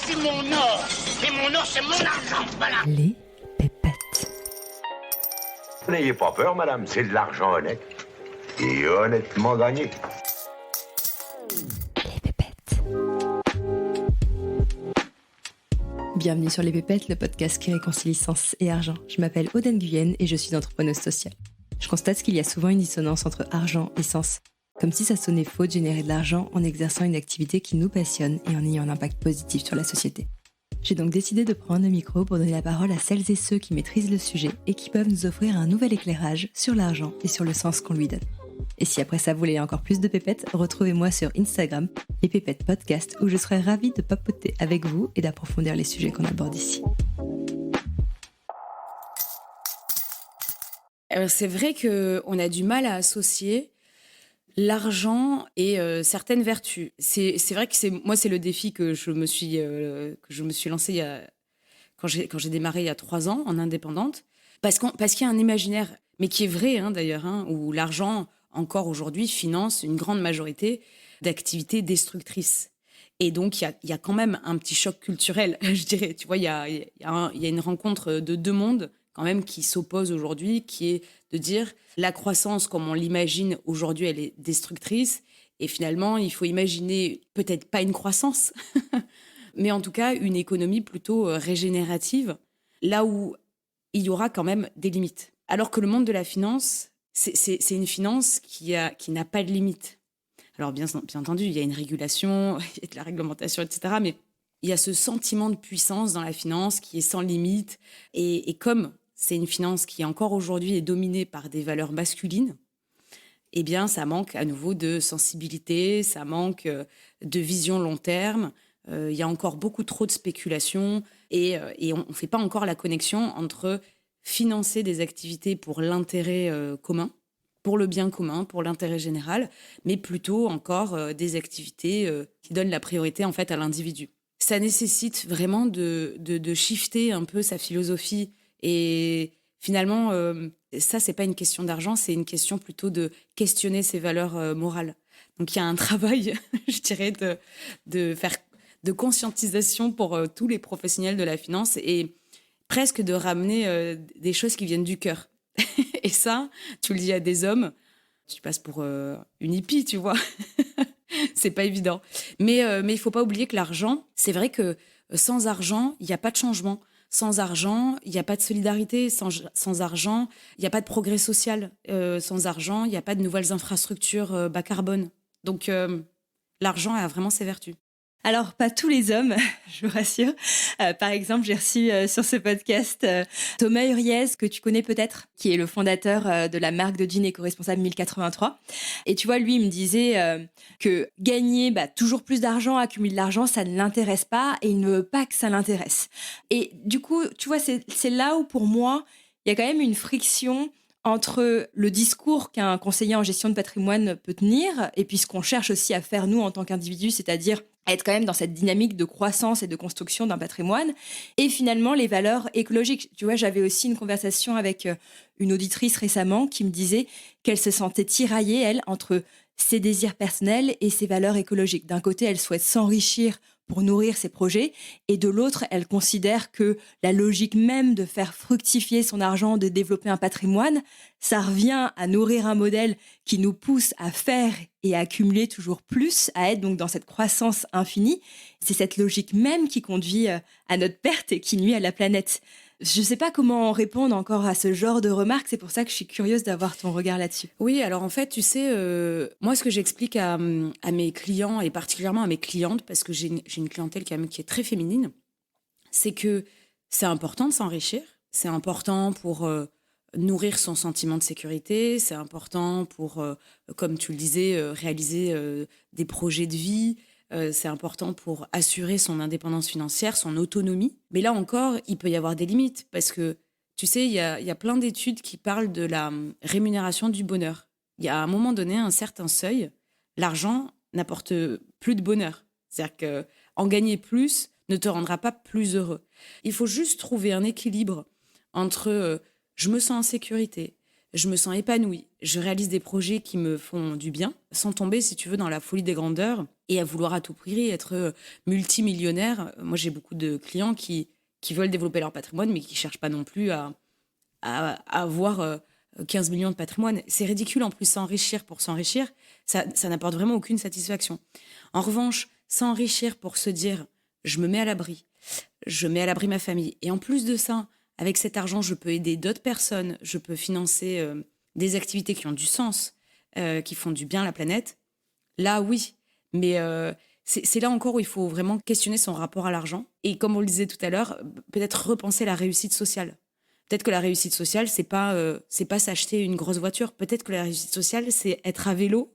c'est mon or. Et mon or, c'est mon argent. Voilà. Les pépettes. N'ayez pas peur, madame, c'est de l'argent honnête. Et honnêtement gagné. Les pépettes. Bienvenue sur Les Pépettes, le podcast qui réconcilie sens et argent. Je m'appelle Aude Guyenne et je suis entrepreneuse sociale. Je constate qu'il y a souvent une dissonance entre argent et sens. Comme si ça sonnait faux de générer de l'argent en exerçant une activité qui nous passionne et en ayant un impact positif sur la société. J'ai donc décidé de prendre le micro pour donner la parole à celles et ceux qui maîtrisent le sujet et qui peuvent nous offrir un nouvel éclairage sur l'argent et sur le sens qu'on lui donne. Et si après ça vous voulez encore plus de pépettes, retrouvez-moi sur Instagram, les pépettes podcast, où je serai ravie de papoter avec vous et d'approfondir les sujets qu'on aborde ici. Alors c'est vrai qu'on a du mal à associer l'argent et certaines vertus. C'est vrai que c'est le défi que je me suis lancé quand j'ai démarré il y a 3 ans en indépendante, parce qu'il y a un imaginaire, mais qui est vrai d'ailleurs, où l'argent encore aujourd'hui finance une grande majorité d'activités destructrices. Et donc il y a quand même un petit choc culturel, je dirais. Tu vois, il y a une rencontre de deux mondes quand même qui s'opposent aujourd'hui, qui est de dire la croissance comme on l'imagine aujourd'hui, elle est destructrice. Et finalement, il faut imaginer peut-être pas une croissance, mais en tout cas une économie plutôt régénérative, là où il y aura quand même des limites. Alors que le monde de la finance, c'est une finance qui n'a pas de limite. Alors bien entendu, il y a une régulation, il y a de la réglementation, etc. Mais il y a ce sentiment de puissance dans la finance qui est sans limite. Et comme c'est une finance qui encore aujourd'hui est dominée par des valeurs masculines, eh bien ça manque à nouveau de sensibilité, ça manque de vision long terme. Il y a encore beaucoup trop de spéculation et on ne fait pas encore la connexion entre financer des activités pour l'intérêt commun, pour le bien commun, pour l'intérêt général, mais plutôt encore des activités qui donnent la priorité en fait à l'individu. Ça nécessite vraiment de shifter un peu sa philosophie. Et finalement, ça, c'est pas une question d'argent, c'est une question plutôt de questionner ses valeurs morales. Donc, il y a un travail, je dirais, de conscientisation pour tous les professionnels de la finance et presque de ramener des choses qui viennent du cœur. Et ça, tu le dis à des hommes, tu passes pour une hippie, tu vois. C'est pas évident. Mais il faut pas oublier que l'argent, c'est vrai que sans argent, il n'y a pas de changement. Sans argent, il n'y a pas de solidarité. Sans argent, il n'y a pas de progrès social. Sans argent, il n'y a pas de nouvelles infrastructures bas carbone. Donc, l'argent a vraiment ses vertus. Alors, pas tous les hommes, je vous rassure. Par exemple, j'ai reçu sur ce podcast Thomas Huriez, que tu connais peut-être, qui est le fondateur de la marque de jeans éco-responsable 1083. Et tu vois, lui, il me disait que gagner toujours plus d'argent, accumuler de l'argent, ça ne l'intéresse pas et il ne veut pas que ça l'intéresse. Et du coup, tu vois, c'est là où, pour moi, il y a quand même une friction entre le discours qu'un conseiller en gestion de patrimoine peut tenir et puis ce qu'on cherche aussi à faire nous en tant qu'individus, c'est-à-dire être quand même dans cette dynamique de croissance et de construction d'un patrimoine et finalement les valeurs écologiques. Tu vois, j'avais aussi une conversation avec une auditrice récemment qui me disait qu'elle se sentait tiraillée, elle, entre ses désirs personnels et ses valeurs écologiques. D'un côté, elle souhaite s'enrichir pour nourrir ses projets, et de l'autre, elle considère que la logique même de faire fructifier son argent, de développer un patrimoine, ça revient à nourrir un modèle qui nous pousse à faire et à accumuler toujours plus, à être donc dans cette croissance infinie. C'est cette logique même qui conduit à notre perte et qui nuit à la planète. Je ne sais pas comment répondre encore à ce genre de remarques, c'est pour ça que je suis curieuse d'avoir ton regard là-dessus. Oui, alors en fait, tu sais, moi ce que j'explique à mes clients, et particulièrement à mes clientes, parce que j'ai une clientèle quand même qui est très féminine, c'est que c'est important de s'enrichir, c'est important pour nourrir son sentiment de sécurité, c'est important pour, comme tu le disais, réaliser des projets de vie. C'est important pour assurer son indépendance financière, son autonomie. Mais là encore, il peut y avoir des limites parce que, tu sais, il y a plein d'études qui parlent de la rémunération du bonheur. Il y a à un moment donné un certain seuil, l'argent n'apporte plus de bonheur. C'est-à-dire qu'en gagner plus ne te rendra pas plus heureux. Il faut juste trouver un équilibre entre je me sens en sécurité, je me sens épanouie. Je réalise des projets qui me font du bien, sans tomber, si tu veux, dans la folie des grandeurs et à vouloir à tout prix être multimillionnaire. Moi, j'ai beaucoup de clients qui veulent développer leur patrimoine, mais qui ne cherchent pas non plus à avoir 15 millions de patrimoine. C'est ridicule, en plus, s'enrichir pour s'enrichir, ça n'apporte vraiment aucune satisfaction. En revanche, s'enrichir pour se dire, je me mets à l'abri, je mets à l'abri ma famille. Et en plus de ça, avec cet argent, je peux aider d'autres personnes, je peux financer des activités qui ont du sens, qui font du bien à la planète. Là, oui. Mais c'est là encore où il faut vraiment questionner son rapport à l'argent. Et comme on le disait tout à l'heure, peut-être repenser la réussite sociale. Peut-être que la réussite sociale, c'est pas s'acheter une grosse voiture. Peut-être que la réussite sociale, c'est être à vélo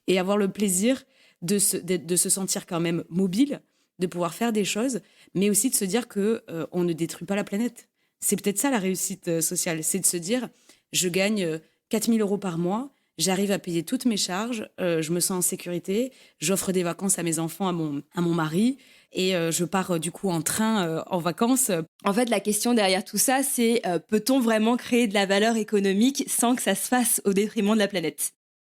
et avoir le plaisir de se sentir quand même mobile, de pouvoir faire des choses, mais aussi de se dire que on ne détruit pas la planète. C'est peut-être ça la réussite sociale, c'est de se dire, je gagne 4 000 € par mois, j'arrive à payer toutes mes charges, je me sens en sécurité, j'offre des vacances à mes enfants, à mon mari, et je pars du coup en train en vacances. En fait, la question derrière tout ça, c'est peut-on vraiment créer de la valeur économique sans que ça se fasse au détriment de la planète ?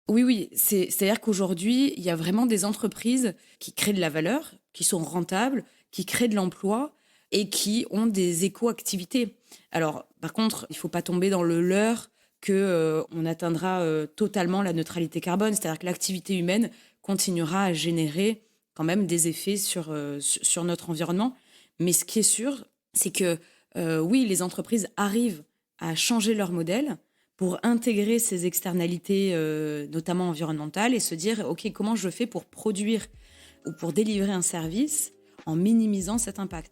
Oui, c'est-à-dire qu'aujourd'hui, il y a vraiment des entreprises qui créent de la valeur, qui sont rentables, qui créent de l'emploi et qui ont des éco-activités. Alors, par contre, il ne faut pas tomber dans le leurre qu'on atteindra totalement la neutralité carbone. C'est-à-dire que l'activité humaine continuera à générer quand même des effets sur notre environnement. Mais ce qui est sûr, c'est que oui, les entreprises arrivent à changer leur modèle pour intégrer ces externalités, notamment environnementales, et se dire, OK, comment je fais pour produire ou pour délivrer un service en minimisant cet impact.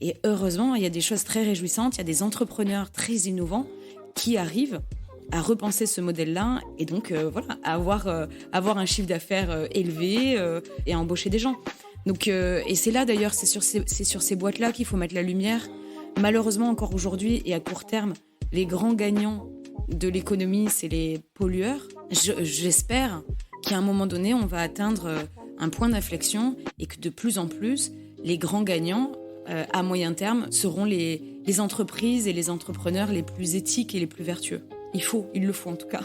Et heureusement, il y a des choses très réjouissantes, il y a des entrepreneurs très innovants qui arrivent à repenser ce modèle-là et donc à avoir un chiffre d'affaires élevé et à embaucher des gens. Donc, et c'est là d'ailleurs, c'est sur ces boîtes-là qu'il faut mettre la lumière. Malheureusement, encore aujourd'hui et à court terme, les grands gagnants de l'économie, c'est les pollueurs. J'espère qu'à un moment donné, on va atteindre un point d'inflexion et que de plus en plus, les grands gagnants, à moyen terme, seront les entreprises et les entrepreneurs les plus éthiques et les plus vertueux. Ils le faut en tout cas.